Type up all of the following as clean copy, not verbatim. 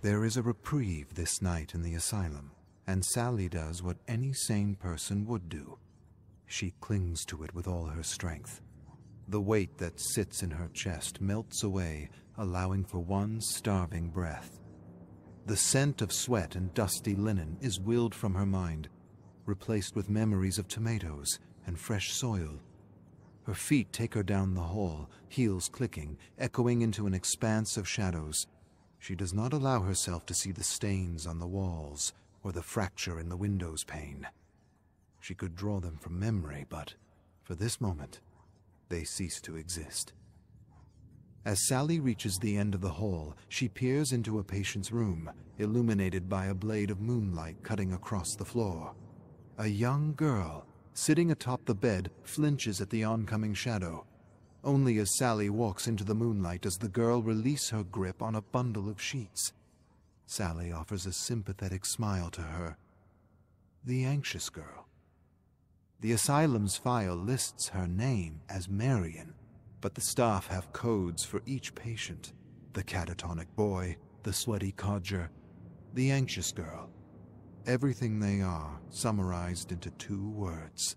There is a reprieve this night in the asylum, and Sally does what any sane person would do. She clings to it with all her strength. The weight that sits in her chest melts away, allowing for one starving breath. The scent of sweat and dusty linen is willed from her mind, replaced with memories of tomatoes and fresh soil. Her feet take her down the hall, heels clicking, echoing into an expanse of shadows. She does not allow herself to see the stains on the walls or the fracture in the window's pane. She could draw them from memory, but for this moment, they cease to exist. As Sally reaches the end of the hall, she peers into a patient's room, illuminated by a blade of moonlight cutting across the floor. A young girl, sitting atop the bed, flinches at the oncoming shadow. Only as Sally walks into the moonlight does the girl release her grip on a bundle of sheets. Sally offers a sympathetic smile to her. The anxious girl. The asylum's file lists her name as Marion, but the staff have codes for each patient. The catatonic boy, the sweaty codger, the anxious girl. Everything they are summarized into 2 words.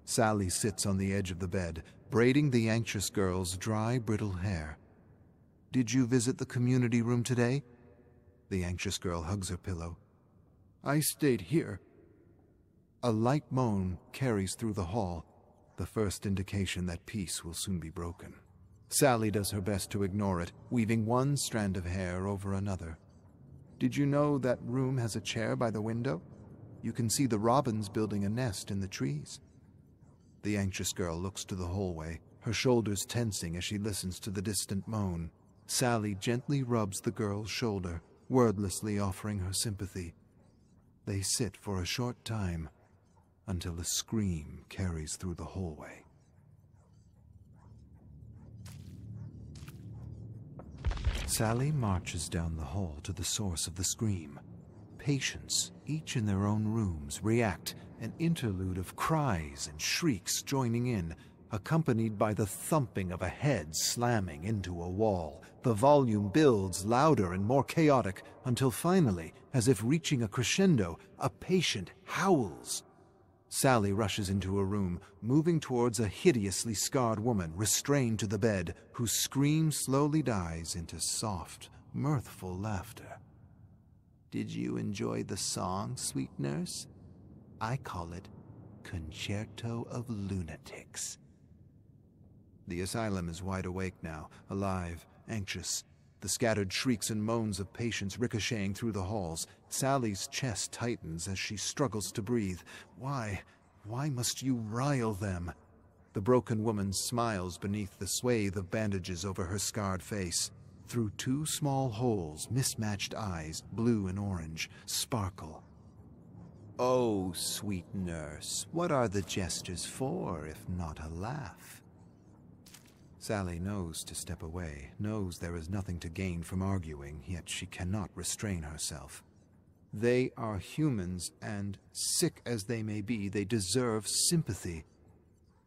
Sally sits on the edge of the bed, braiding the anxious girl's dry, brittle hair. "Did you visit the community room today?" The anxious girl hugs her pillow. "I stayed here." A light moan carries through the hall, the first indication that peace will soon be broken. Sally does her best to ignore it, weaving one strand of hair over another. "Did you know that room has a chair by the window? You can see the robins building a nest in the trees." The anxious girl looks to the hallway, her shoulders tensing as she listens to the distant moan. Sally gently rubs the girl's shoulder, wordlessly offering her sympathy. They sit for a short time, until a scream carries through the hallway. Sally marches down the hall to the source of the scream. Patients, each in their own rooms, react, an interlude of cries and shrieks joining in, accompanied by the thumping of a head slamming into a wall. The volume builds louder and more chaotic, until finally, as if reaching a crescendo, a patient howls. Sally rushes into a room, moving towards a hideously scarred woman restrained to the bed, whose scream slowly dies into soft, mirthful laughter. "Did you enjoy the song, sweet nurse? I call it Concerto of Lunatics." The asylum is wide awake now, alive, anxious. The scattered shrieks and moans of patients ricocheting through the halls. Sally's chest tightens as she struggles to breathe. Why must you rile them? The broken woman smiles beneath the swathe of bandages over her scarred face. Through 2 small holes, mismatched eyes, blue and orange, sparkle. "Oh, sweet nurse, what are the gestures for, if not a laugh?" Sally knows to step away, knows there is nothing to gain from arguing, yet she cannot restrain herself. They are humans, and, sick as they may be, they deserve sympathy.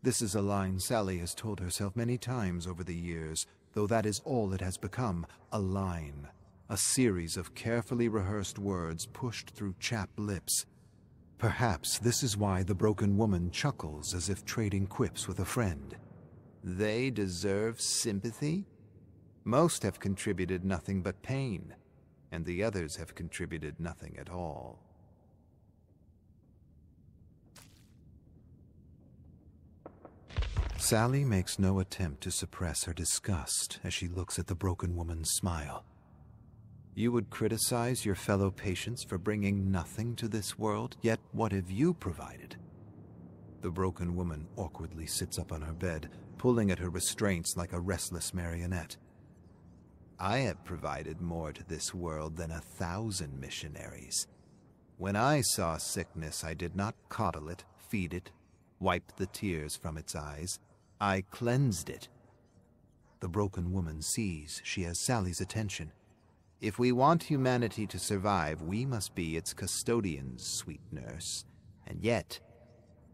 This is a line Sally has told herself many times over the years, though that is all it has become, a line. A series of carefully rehearsed words pushed through chapped lips. Perhaps this is why the broken woman chuckles as if trading quips with a friend. They deserve sympathy? Most have contributed nothing but pain, and the others have contributed nothing at all. Sally makes no attempt to suppress her disgust as she looks at the broken woman's smile. You would criticize your fellow patients for bringing nothing to this world, yet what have you provided? The broken woman awkwardly sits up on her bed, pulling at her restraints like a restless marionette. I have provided more to this world than 1,000 missionaries. When I saw sickness, I did not coddle it, feed it, wipe the tears from its eyes. I cleansed it. The broken woman sees she has Sally's attention. If we want humanity to survive, we must be its custodians, sweet nurse. And yet,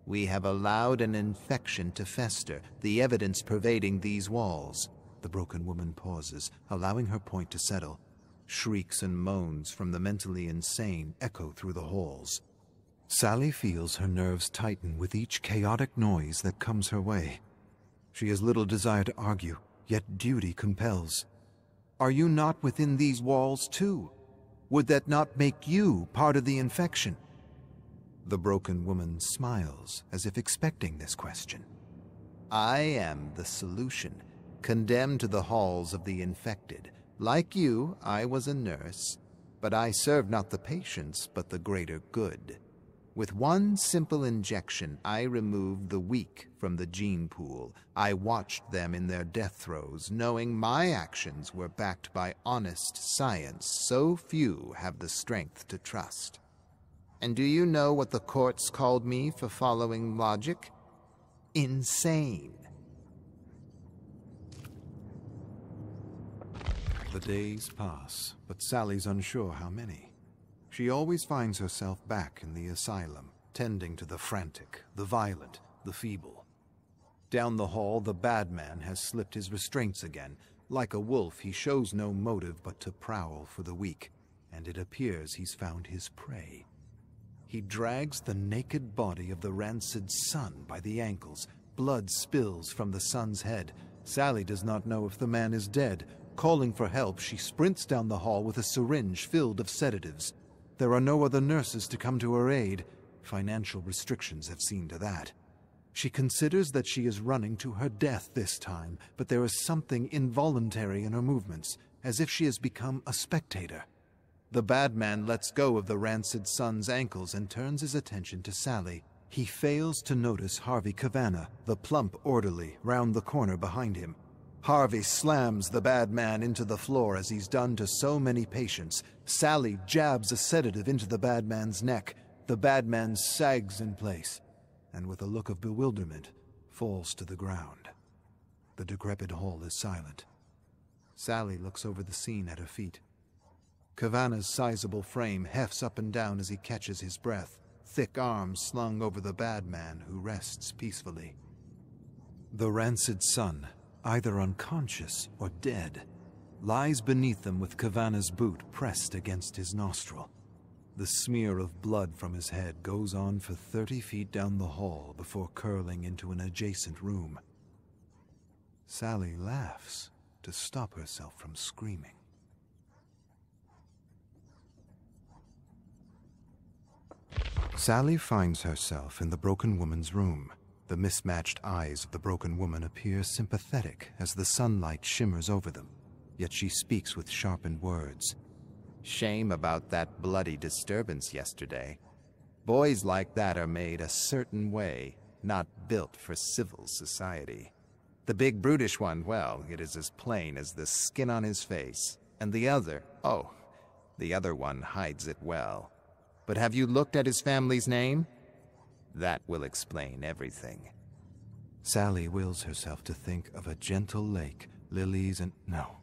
we have allowed an infection to fester, the evidence pervading these walls. The broken woman pauses, allowing her point to settle. Shrieks and moans from the mentally insane echo through the halls. Sally feels her nerves tighten with each chaotic noise that comes her way. She has little desire to argue, yet duty compels. Are you not within these walls too? Would that not make you part of the infection? The broken woman smiles as if expecting this question. I am the solution, condemned to the halls of the infected. Like you, I was a nurse, but I served not the patients, but the greater good. With one simple injection, I removed the weak from the gene pool. I watched them in their death throes, knowing my actions were backed by honest science so few have the strength to trust. And do you know what the courts called me for following logic? Insane. The days pass, but Sally's unsure how many. She always finds herself back in the asylum, tending to the frantic, the violent, the feeble. Down the hall, the bad man has slipped his restraints again. Like a wolf, he shows no motive but to prowl for the weak, and it appears he's found his prey. He drags the naked body of the rancid son by the ankles. Blood spills from the son's head. Sally does not know if the man is dead. Calling for help, she sprints down the hall with a syringe filled of sedatives. There are no other nurses to come to her aid. Financial restrictions have seen to that. She considers that she is running to her death this time, but there is something involuntary in her movements, as if she has become a spectator. The bad man lets go of the rancid son's ankles and turns his attention to Sally. He fails to notice Harvey Kavanagh, the plump orderly, round the corner behind him. Harvey slams the bad man into the floor as he's done to so many patients. Sally jabs a sedative into the bad man's neck. The bad man sags in place, and with a look of bewilderment, falls to the ground. The decrepit hall is silent. Sally looks over the scene at her feet. Kavanagh's sizable frame hefts up and down as he catches his breath, thick arms slung over the bad man who rests peacefully. The rancid son, either unconscious or dead, lies beneath them with Kavanagh's boot pressed against his nostril. The smear of blood from his head goes on for 30 feet down the hall before curling into an adjacent room. Sally laughs to stop herself from screaming. Sally finds herself in the broken woman's room. The mismatched eyes of the broken woman appear sympathetic as the sunlight shimmers over them, yet she speaks with sharpened words. Shame about that bloody disturbance yesterday. Boys like that are made a certain way, not built for civil society. The big brutish one, well, it is as plain as the skin on his face. And the other, oh, the other one hides it well. But have you looked at his family's name? That will explain everything. Sally wills herself to think of a gentle lake, lilies and... no.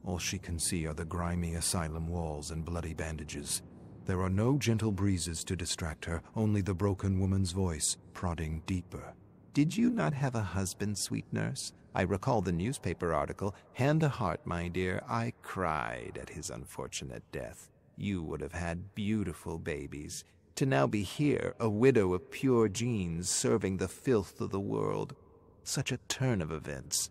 All she can see are the grimy asylum walls and bloody bandages. There are no gentle breezes to distract her, only the broken woman's voice, prodding deeper. Did you not have a husband, sweet nurse? I recall the newspaper article. Hand to heart, my dear, I cried at his unfortunate death. You would have had beautiful babies. To now be here, a widow of pure genes, serving the filth of the world. Such a turn of events.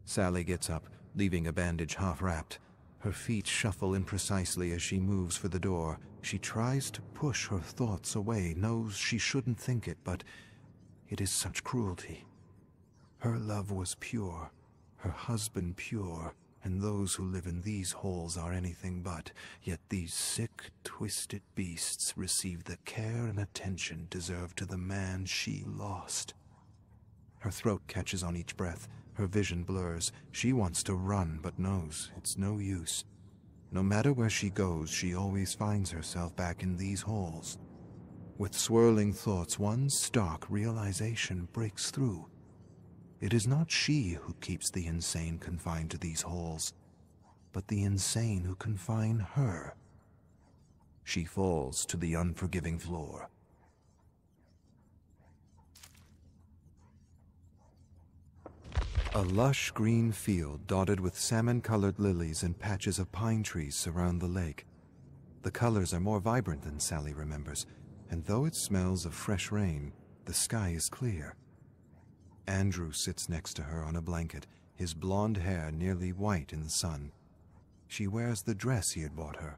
Sally gets up, leaving a bandage half-wrapped. Her feet shuffle imprecisely as she moves for the door. She tries to push her thoughts away, knows she shouldn't think it, but it is such cruelty. Her love was pure, her husband pure, and those who live in these halls are anything but. Yet these sick, twisted beasts receive the care and attention deserved to the man she lost. Her throat catches on each breath. Her vision blurs. She wants to run, but knows it's no use. No matter where she goes, she always finds herself back in these halls. With swirling thoughts, one stark realization breaks through. It is not she who keeps the insane confined to these halls, but the insane who confine her. She falls to the unforgiving floor. A lush green field dotted with salmon-colored lilies and patches of pine trees surround the lake. The colors are more vibrant than Sally remembers, and though it smells of fresh rain, the sky is clear. Andrew sits next to her on a blanket, his blonde hair nearly white in the sun. She wears the dress he had bought her.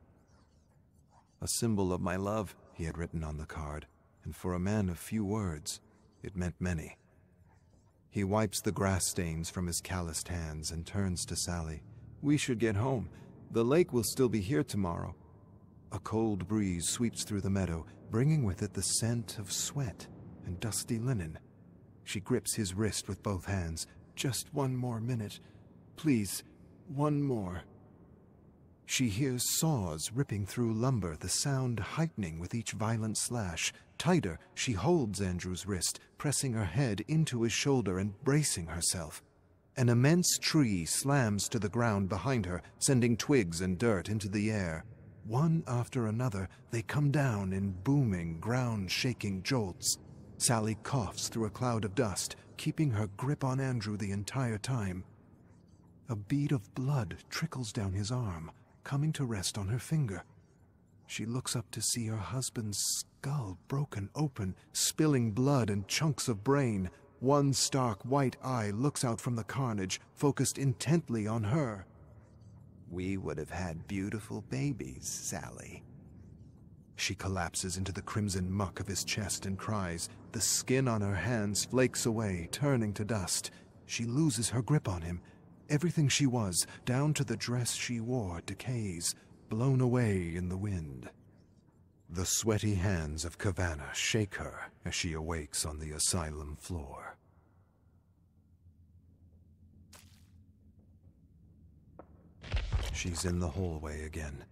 "A symbol of my love," he had written on the card, and for a man of few words, it meant many. He wipes the grass stains from his calloused hands and turns to Sally. "We should get home. The lake will still be here tomorrow." A cold breeze sweeps through the meadow, bringing with it the scent of sweat and dusty linen. She grips his wrist with both hands. "Just one more minute. Please, one more." She hears saws ripping through lumber, the sound heightening with each violent slash. Tighter, she holds Andrew's wrist, pressing her head into his shoulder and bracing herself. An immense tree slams to the ground behind her, sending twigs and dirt into the air. One after another, they come down in booming, ground-shaking jolts. Sally coughs through a cloud of dust, keeping her grip on Andrew the entire time. A bead of blood trickles down his arm, coming to rest on her finger. She looks up to see her husband's skull broken open, spilling blood and chunks of brain. One stark white eye looks out from the carnage, focused intently on her. "We would have had beautiful babies, Sally." She collapses into the crimson muck of his chest and cries. The skin on her hands flakes away, turning to dust. She loses her grip on him. Everything she was, down to the dress she wore, decays, blown away in the wind. The sweaty hands of Kavanagh shake her as she awakes on the asylum floor. She's in the hallway again.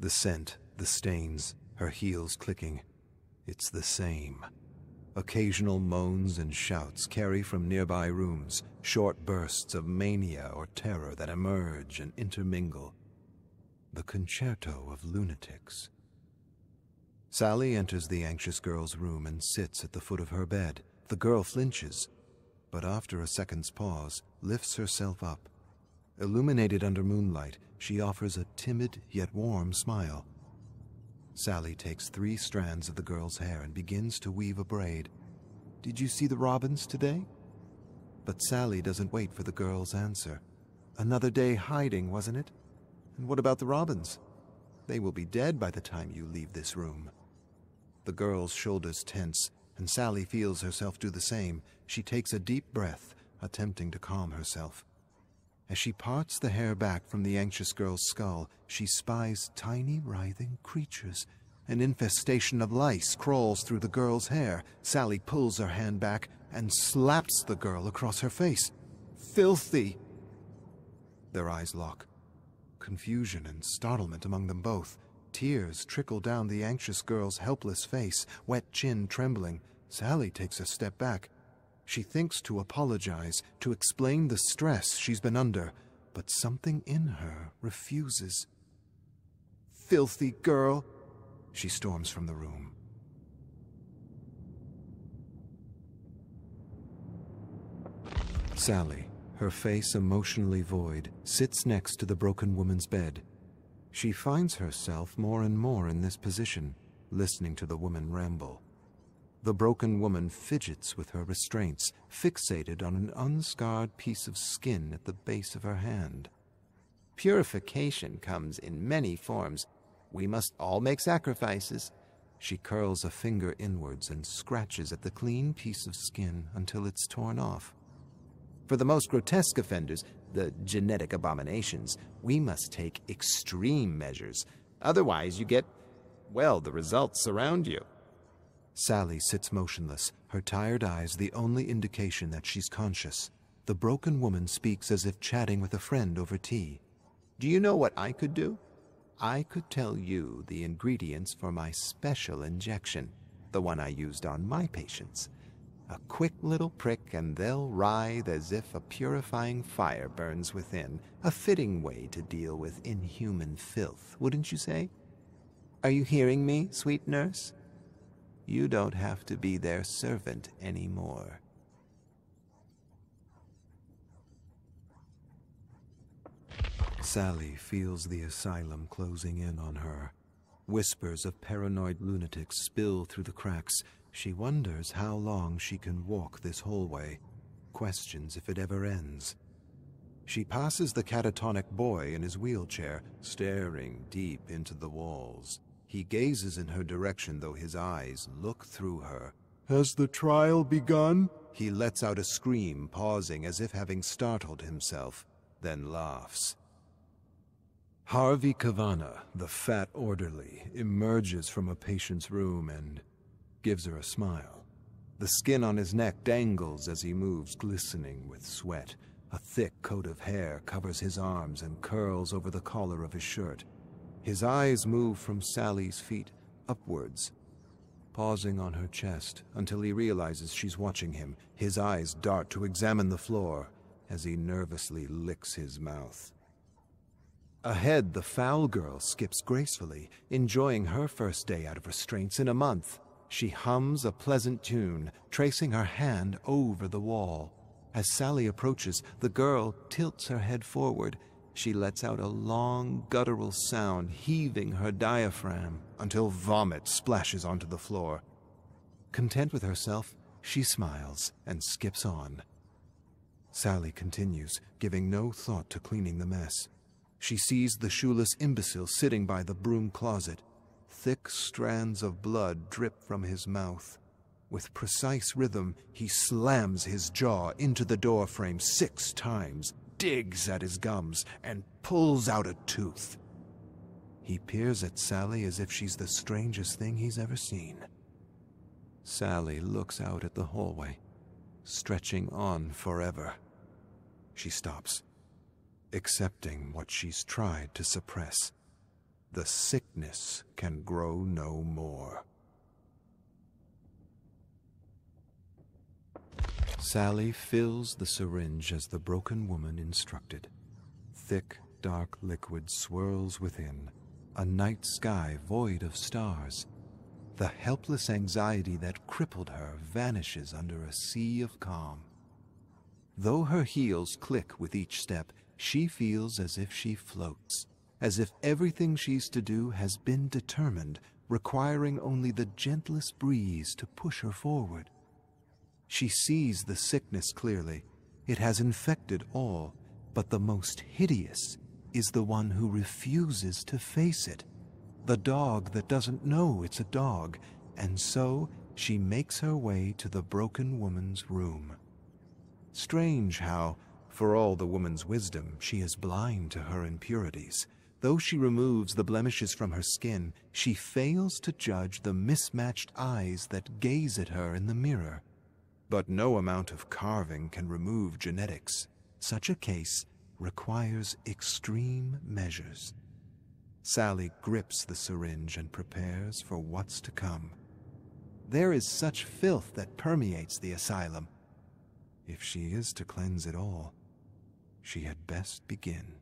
The scent, the stains, her heels clicking. It's the same. Occasional moans and shouts carry from nearby rooms, short bursts of mania or terror that emerge and intermingle. The concerto of lunatics. Sally enters the anxious girl's room and sits at the foot of her bed. The girl flinches, but after a second's pause, lifts herself up. Illuminated under moonlight, she offers a timid yet warm smile. Sally takes 3 strands of the girl's hair and begins to weave a braid. "Did you see the robins today?" But Sally doesn't wait for the girl's answer. "Another day hiding, wasn't it? And what about the robins? They will be dead by the time you leave this room." The girl's shoulders tense, and Sally feels herself do the same. She takes a deep breath, attempting to calm herself. As she parts the hair back from the anxious girl's skull, she spies tiny writhing creatures. An infestation of lice crawls through the girl's hair. Sally pulls her hand back and slaps the girl across her face. "Filthy!" Their eyes lock. Confusion and startlement among them both. Tears trickle down the anxious girl's helpless face, wet chin trembling. Sally takes a step back. She thinks to apologize, to explain the stress she's been under, but something in her refuses. "Filthy girl!" She storms from the room. Sally, her face emotionally void, sits next to the broken woman's bed. She finds herself more and more in this position, listening to the woman ramble. The broken woman fidgets with her restraints, fixated on an unscarred piece of skin at the base of her hand. "Purification comes in many forms. We must all make sacrifices." She curls a finger inwards and scratches at the clean piece of skin until it's torn off. "For the most grotesque offenders, the genetic abominations, we must take extreme measures. Otherwise you get, well, the results surround you." Sally sits motionless, her tired eyes the only indication that she's conscious. The broken woman speaks as if chatting with a friend over tea. "Do you know what I could do? I could tell you the ingredients for my special injection, the one I used on my patients. A quick little prick and they'll writhe as if a purifying fire burns within. A fitting way to deal with inhuman filth, wouldn't you say? Are you hearing me, sweet nurse? You don't have to be their servant anymore." Sally feels the asylum closing in on her. Whispers of paranoid lunatics spill through the cracks. She wonders how long she can walk this hallway, questions if it ever ends. She passes the catatonic boy in his wheelchair, staring deep into the walls. He gazes in her direction, though his eyes look through her. Has the trial begun? He lets out a scream, pausing as if having startled himself, then laughs. Harvey Kavanagh, the fat orderly, emerges from a patient's room and gives her a smile. The skin on his neck dangles as he moves, glistening with sweat. A thick coat of hair covers his arms and curls over the collar of his shirt. His eyes move from Sally's feet upwards, pausing on her chest until he realizes she's watching him. His eyes dart to examine the floor as he nervously licks his mouth. Ahead, the foul girl skips gracefully, enjoying her first day out of restraints in a month. She hums a pleasant tune, tracing her hand over the wall. As Sally approaches, the girl tilts her head forward. She lets out a long, guttural sound, heaving her diaphragm until vomit splashes onto the floor. Content with herself, she smiles and skips on. Sally continues, giving no thought to cleaning the mess. She sees the shoeless imbecile sitting by the broom closet. Thick strands of blood drip from his mouth. With precise rhythm, he slams his jaw into the door frame 6 times, digs at his gums, and pulls out a tooth. He peers at Sally as if she's the strangest thing he's ever seen. Sally looks out at the hallway, stretching on forever. She stops, accepting what she's tried to suppress. The sickness can grow no more. Sally fills the syringe as the broken woman instructed. Thick, dark liquid swirls within, a night sky void of stars. The helpless anxiety that crippled her vanishes under a sea of calm. Though her heels click with each step, she feels as if she floats, as if everything she's to do has been determined, requiring only the gentlest breeze to push her forward. She sees the sickness clearly. It has infected all, but the most hideous is the one who refuses to face it. The dog that doesn't know it's a dog, and so she makes her way to the broken woman's room. Strange how, for all the woman's wisdom, she is blind to her impurities. Though she removes the blemishes from her skin, she fails to judge the mismatched eyes that gaze at her in the mirror. But no amount of carving can remove genetics. Such a case requires extreme measures. Sally grips the syringe and prepares for what's to come. There is such filth that permeates the asylum. If she is to cleanse it all, she had best begin.